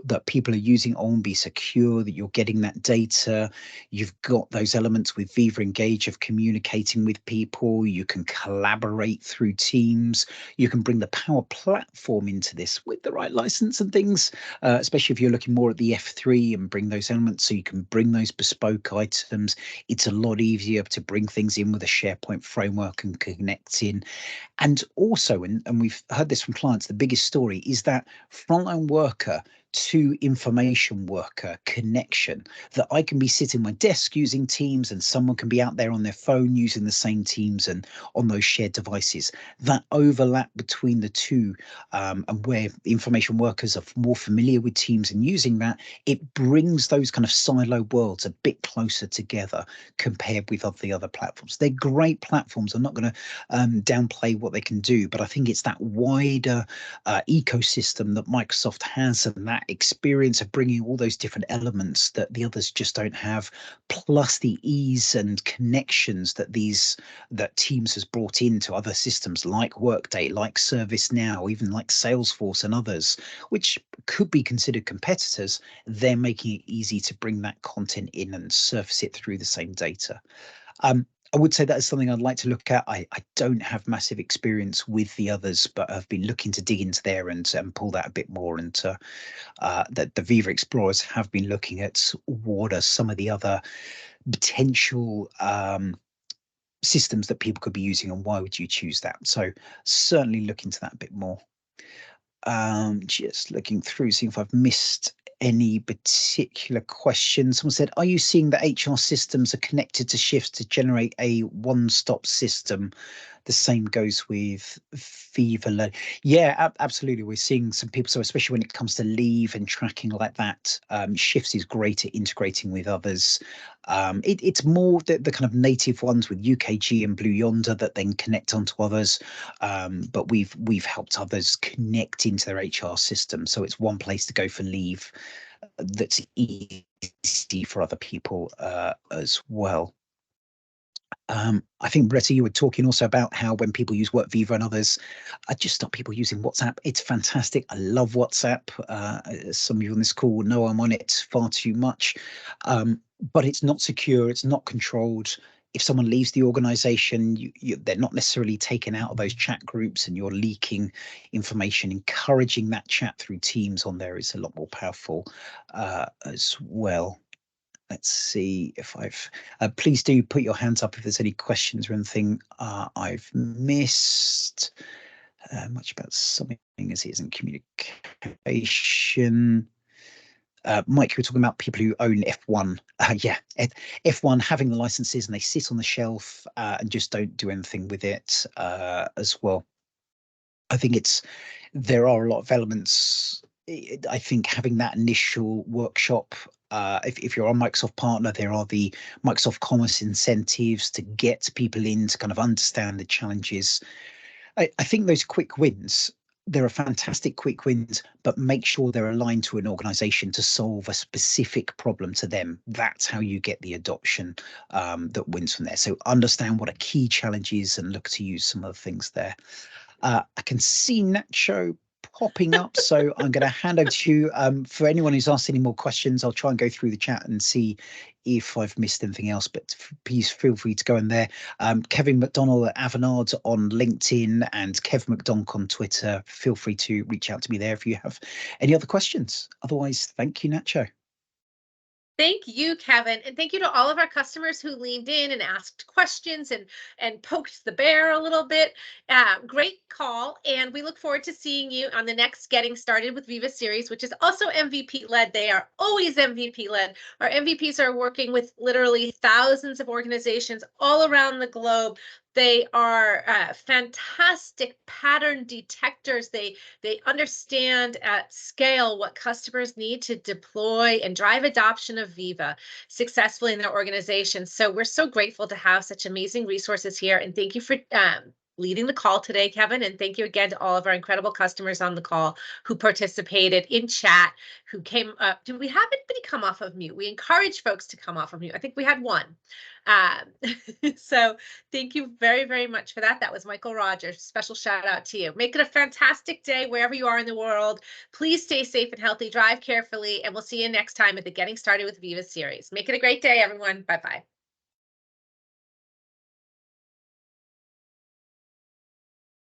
that people are using won't be secure, that you're getting that data. You've got those elements with Viva Engage of communicating with people. You can collaborate through Teams. You can bring the Power Platform into this with the right license and things, especially if you're looking more at the F3 and bring those elements, so you can bring those bespoke items. It's a lot easier to bring things in with a SharePoint SharePoint framework and connecting. And also, and we've heard this from clients, the biggest story is that frontline worker to information worker connection, that I can be sitting at my desk using Teams and someone can be out there on their phone using the same Teams and on those shared devices. That overlap between the two, and where the information workers are more familiar with Teams and using that, it brings those kind of silo worlds a bit closer together compared with the other platforms. They're great platforms. I'm not going to downplay what they can do, but I think it's that wider ecosystem that Microsoft has, and that experience of bringing all those different elements that the others just don't have, plus the ease and connections that Teams has brought into other systems like Workday, like ServiceNow, even like Salesforce and others, which could be considered competitors. They're making it easy to bring that content in and surface it through the same data. I would say that is something I'd like to look at. I don't have massive experience with the others, but I've been looking to dig into there and pull that a bit more. And that the Viva Explorers have been looking at what are some of the other potential systems that people could be using, and why would you choose that? So certainly look into that a bit more. Just looking through, seeing if I've missed any particular questions. Someone said, are you seeing that HR systems are connected to shifts to generate a one-stop system? The same goes with Viva. Yeah, absolutely. We're seeing some people, so especially when it comes to leave and tracking like that, Shifts is great at integrating with others. It's more the kind of native ones with UKG and Blue Yonder that then connect onto others. But we've helped others connect into their HR system. So it's one place to go for leave that's easy for other people as well. I think, Bretta, you were talking also about how when people use Viva and others, I just stop people using WhatsApp. It's fantastic. I love WhatsApp. Some of you on this call know I'm on it far too much, but it's not secure. It's not controlled. If someone leaves the organization, they're not necessarily taken out of those chat groups, and you're leaking information. Encouraging that chat through Teams on there is a lot more powerful as well. Let's see if I've, please do put your hands up if there's any questions or anything I've missed. Much about something as it isn't communication. Mike, you were talking about people who own F1. Yeah, F1 having the licenses and they sit on the shelf and just don't do anything with it as well. I think there are a lot of elements. I think having that initial workshop, if you're a Microsoft partner, there are the Microsoft Commerce incentives to get people in to kind of understand the challenges. I think those quick wins, there are fantastic quick wins, but make sure they're aligned to an organization to solve a specific problem to them. That's how you get the adoption that wins from there. So understand what a key challenge is and look to use some of the things there. I can see Nacho popping up, so I'm going to hand over to you. For anyone who's asked any more questions, I'll try and go through the chat and see if I've missed anything else, but please feel free to go in there. Kevin McDonald at Avanade on LinkedIn and Kev McDonald on Twitter. Feel free to reach out to me there if you have any other questions. Otherwise, thank you, Nacho. Thank you, Kevin. And thank you to all of our customers who leaned in and asked questions and poked the bear a little bit. Great call. And we look forward to seeing you on the next Getting Started with Viva series, which is also MVP led. They are always MVP led. Our MVPs are working with literally thousands of organizations all around the globe. They are fantastic pattern detectors. They understand at scale what customers need to deploy and drive adoption of Viva successfully in their organizations. So we're so grateful to have such amazing resources here. And thank you for leading the call today, Kevin. And thank you again to all of our incredible customers on the call who participated in chat, who came up. Did we have anybody come off of mute? We encourage folks to come off of mute. I think we had one. So thank you very, very much for that. That was Michael Rogers. Special shout out to you. Make it a fantastic day wherever you are in the world. Please stay safe and healthy, drive carefully, and we'll see you next time at the Getting Started with Viva series. Make it a great day, everyone. Bye-bye.